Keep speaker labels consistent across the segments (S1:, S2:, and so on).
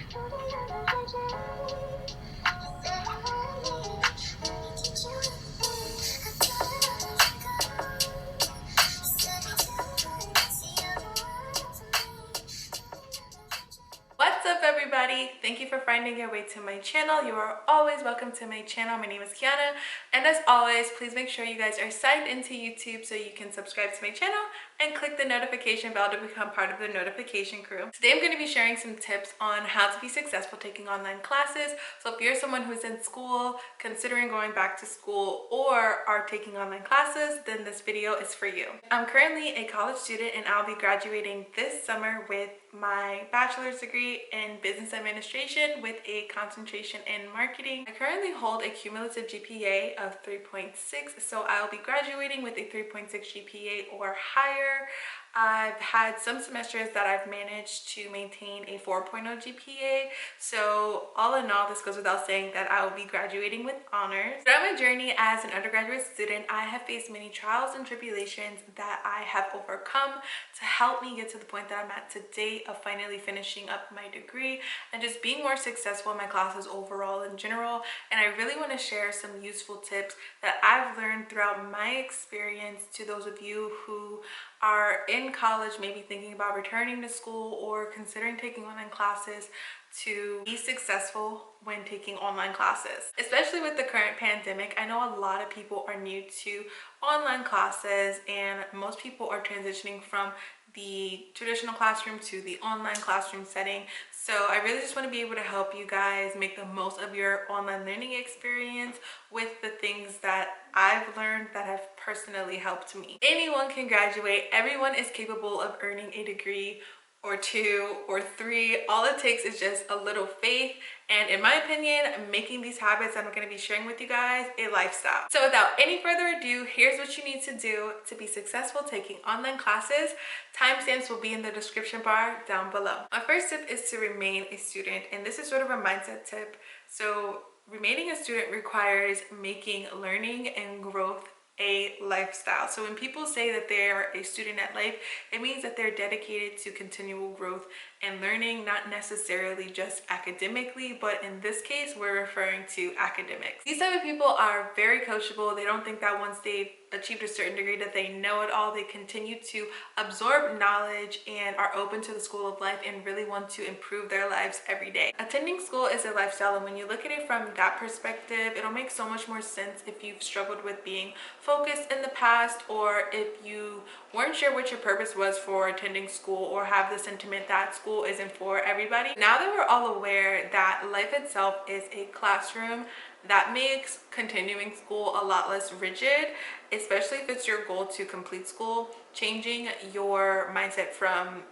S1: What's up, everybody? Thank you for finding your way to my channel. You are always welcome to my channel. My name is Kiana, and as always, please make sure you guys are signed into YouTube so you can subscribe to my channel and click the notification bell to become part of the notification crew. Today I'm going to be sharing some tips on how to be successful taking online classes. So if you're someone who's in school, considering going back to school, or are taking online classes, then this video is for you. I'm currently a college student and I'll be graduating this summer with my bachelor's degree in business administration with a concentration in marketing. I currently hold a cumulative GPA of 3.6, so I'll be graduating with a 3.6 GPA or higher. I've had some semesters that I've managed to maintain a 4.0 GPA, so all in all, this goes without saying that I will be graduating with honors. Throughout my journey as an undergraduate student, I have faced many trials and tribulations that I have overcome to help me get to the point that I'm at today of finally finishing up my degree and just being more successful in my classes overall in general. And I really want to share some useful tips that I've learned throughout my experience to those of you who are in college, maybe thinking about returning to school or considering taking online classes, to be successful when taking online classes. Especially with the current pandemic, I know a lot of people are new to online classes and most people are transitioning from the traditional classroom to the online classroom setting. So I really just want to be able to help you guys make the most of your online learning experience with the things that I've learned that have personally helped me. Anyone can graduate. Everyone is capable of earning a degree or 2 or 3. All it takes is just a little faith, and in my opinion, making these habits I'm going to be sharing with you guys a lifestyle. So without any further ado, here's what you need to do to be successful taking online classes. Timestamps will be in the description bar down below. My first tip is to remain a student, and this is sort of a mindset tip. So remaining a student requires making learning and growth a lifestyle. So when people say that they are a student at life, it means that they're dedicated to continual growth and learning, not necessarily just academically, but in this case, we're referring to academics. These type of people are very coachable. They don't think that once they've achieved a certain degree that they know it all. They continue to absorb knowledge and are open to the school of life and really want to improve their lives every day. Attending school is a lifestyle, and when you look at it from that perspective, it'll make so much more sense if you've struggled with being focused in the past, or if you weren't sure what your purpose was for attending school, or have the sentiment that school isn't for everybody. Now that we're all aware that life itself is a classroom, that makes continuing school a lot less rigid, especially if it's your goal to complete school. Changing your mindset from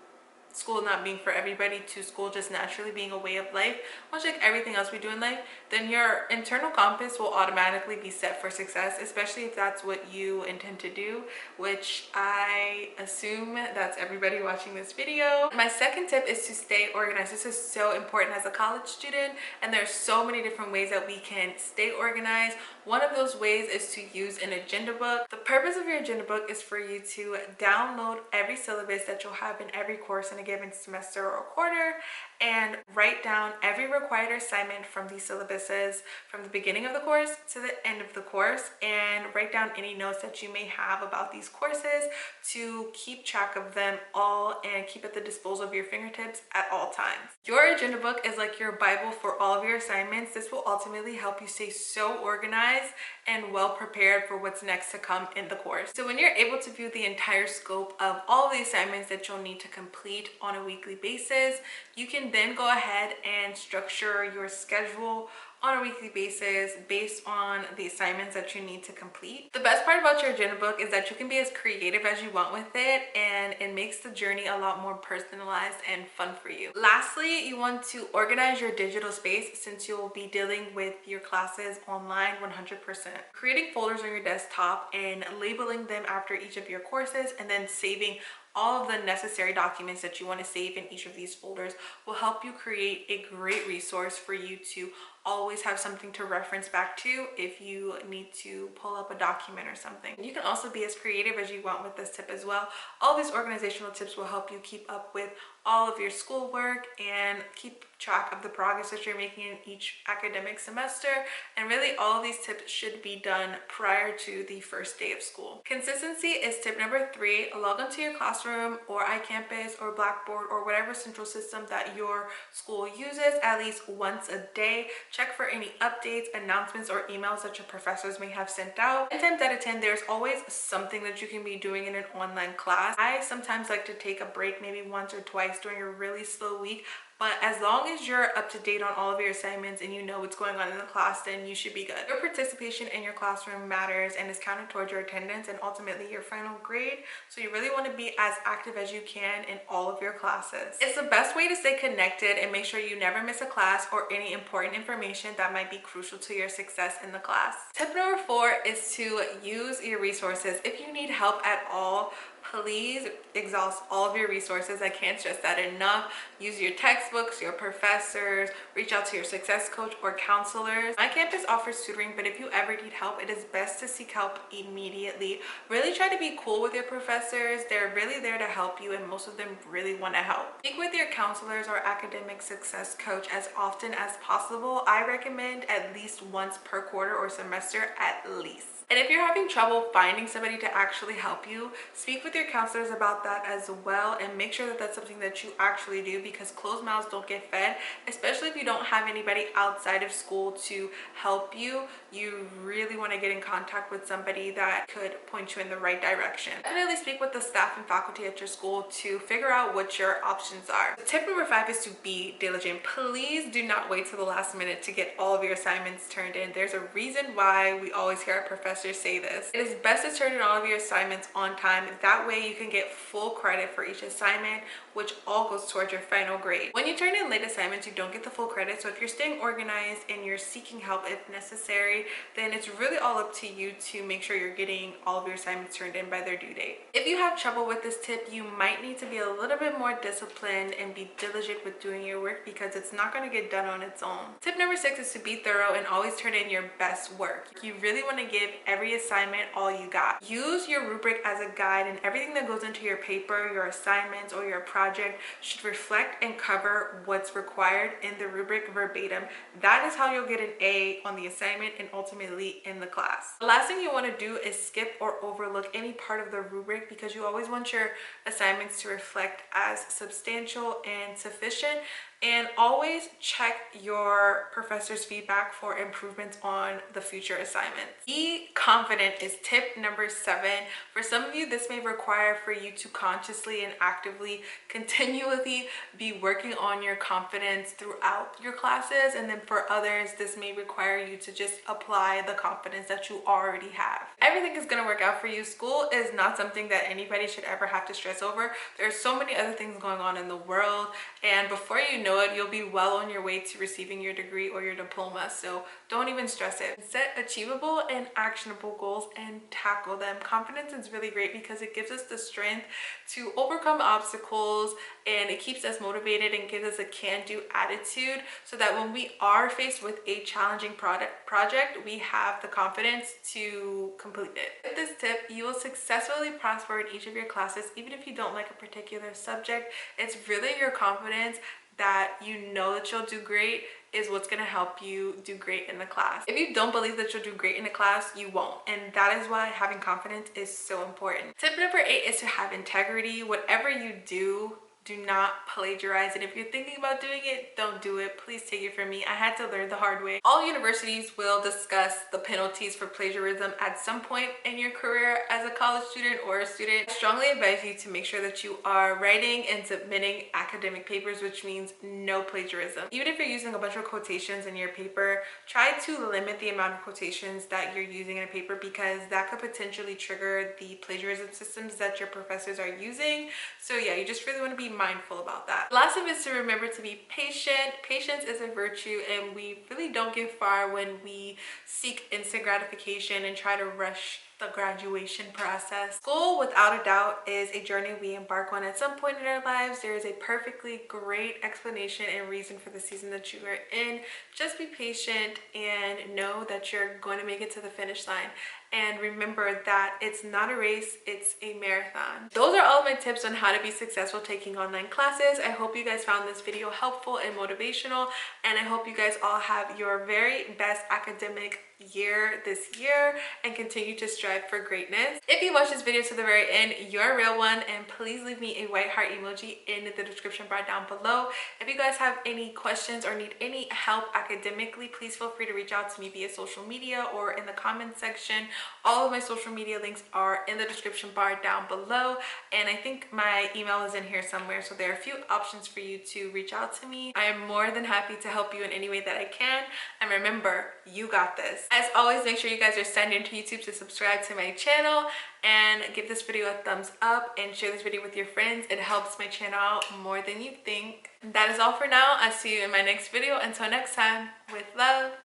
S1: school not being for everybody to school just naturally being a way of life, much like everything else we do in life, then your internal compass will automatically be set for success, especially if that's what you intend to do, which I assume that's everybody watching this video. My second tip is to stay organized. This is so important as a college student, and there's so many different ways that we can stay organized. One of those ways is to use an agenda book. The purpose of your agenda book is for you to download every syllabus that you'll have in every course in a given semester or quarter, and write down every required assignment from these syllabuses from the beginning of the course to the end of the course, and write down any notes that you may have about these courses to keep track of them all and keep at the disposal of your fingertips at all times. Your agenda book is like your Bible for all of your assignments. This will ultimately help you stay so organized and well prepared for what's next to come in the course. So when you're able to view the entire scope of all the assignments that you'll need to complete on a weekly basis, you can then go ahead and structure your schedule on a weekly basis based on the assignments that you need to complete. The best part about your agenda book is that you can be as creative as you want with it, and it makes the journey a lot more personalized and fun for you. Lastly, you want to organize your digital space since you'll be dealing with your classes online 100%. Creating folders on your desktop and labeling them after each of your courses, and then saving all of the necessary documents that you want to save in each of these folders will help you create a great resource for you to always have something to reference back to if you need to pull up a document or something. You can also be as creative as you want with this tip as well. All these organizational tips will help you keep up with all of your schoolwork and keep track of the progress that you're making in each academic semester. And really all of these tips should be done prior to the first day of school. Consistency is tip number 3. Log into your classroom or iCampus or Blackboard or whatever central system that your school uses at least once a day. Check for any updates, announcements, or emails that your professors may have sent out. 9 times out of 10, there's always something that you can be doing in an online class. I sometimes like to take a break maybe once or twice during a really slow week, but as long as you're up to date on all of your assignments and you know what's going on in the class, then you should be good. Your participation in your classroom matters and is counted towards your attendance and ultimately your final grade. So you really want to be as active as you can in all of your classes. It's the best way to stay connected and make sure you never miss a class or any important information that might be crucial to your success in the class. Tip number 4 is to use your resources. If you need help at all, please exhaust all of your resources. I can't stress that enough. Use your textbooks, your professors, reach out to your success coach or counselors. My campus offers tutoring, but if you ever need help, it is best to seek help immediately. Really try to be cool with your professors. They're really there to help you and most of them really want to help. Speak with your counselors or academic success coach as often as possible. I recommend at least once per quarter or semester at least. And if you're having trouble finding somebody to actually help you, speak with your counselors about that as well and make sure that that's something that you actually do, because closed mouths don't get fed, especially if you don't have anybody outside of school to help you. You really want to get in contact with somebody that could point you in the right direction. Definitely speak with the staff and faculty at your school to figure out what your options are. Tip number 5 is to be diligent. Please do not wait till the last minute to get all of your assignments turned in. There's a reason why we always hear our professors say this. It is best to turn in all of your assignments on time. That way you can get full credit for each assignment, which all goes towards your final grade. When you turn in late assignments, you don't get the full credit. So if you're staying organized and you're seeking help if necessary, then it's really all up to you to make sure you're getting all of your assignments turned in by their due date. If you have trouble with this tip, you might need to be a little bit more disciplined and be diligent with doing your work, because it's not going to get done on its own. Tip number 6 is to be thorough and always turn in your best work. You really want to give every assignment all you got. Use your rubric as a guide, and everything that goes into your paper, your assignments, or your project should reflect and cover what's required in the rubric verbatim. That is how you'll get an A on the assignment and ultimately in the class. The last thing you want to do is skip or overlook any part of the rubric, because you always want your assignments to reflect as substantial and sufficient. And always check your professor's feedback for improvements on the future assignments. Be confident is tip number 7. For some of you, this may require for you to consciously and actively continually be working on your confidence throughout your classes. And then for others, this may require you to just apply the confidence that you already have. Everything is going to work out for you. School is not something that anybody should ever have to stress over. There are so many other things going on in the world, and before you know it, you'll be well on your way to receiving your degree or your diploma. So don't even stress it. Set achievable and actionable goals and tackle them. Confidence is really great because it gives us the strength to overcome obstacles, and it keeps us motivated and gives us a can-do attitude, so that when we are faced with a challenging project, we have the confidence to complete it. With this tip, you will successfully prosper in each of your classes, even if you don't like a particular subject. It's really your confidence that you know that you'll do great is what's going to help you do great in the class. If you don't believe that you'll do great in the class, you won't. And that is why having confidence is so important. Tip number 8 is to have integrity. Whatever you do not plagiarize. And if you're thinking about doing it, don't do it. Please take it from me. I had to learn the hard way. All universities will discuss the penalties for plagiarism at some point in your career as a college student or a student. I strongly advise you to make sure that you are writing and submitting academic papers, which means no plagiarism. Even if you're using a bunch of quotations in your paper, try to limit the amount of quotations that you're using in a paper, because that could potentially trigger the plagiarism systems that your professors are using. So yeah, you just really want to be mindful about that. The last tip is to remember to be patient. Patience is a virtue, and we really don't get far when we seek instant gratification and try to rush the graduation process. School, without a doubt, is a journey we embark on at some point in our lives. There is a perfectly great explanation and reason for the season that you are in. Just be patient and know that you're going to make it to the finish line. And remember that it's not a race, it's a marathon. Those are all of my tips on how to be successful taking online classes. I hope you guys found this video helpful and motivational, and I hope you guys all have your very best academic year this year and continue to strive for greatness. If you watched this video to the very end, you're a real one, and please leave me a white heart emoji in the description bar down below. If you guys have any questions or need any help academically, please feel free to reach out to me via social media or in the comment section. All of my social media links are in the description bar down below, and I think my email is in here somewhere, so there are a few options for you to reach out to me. I am more than happy to help you in any way that I can, and remember, you got this. As always, make sure you guys are signed into YouTube to subscribe to my channel, and give this video a thumbs up and share this video with your friends. It helps my channel out more than you think. That is all for now. I'll see you in my next video. Until next time, with love.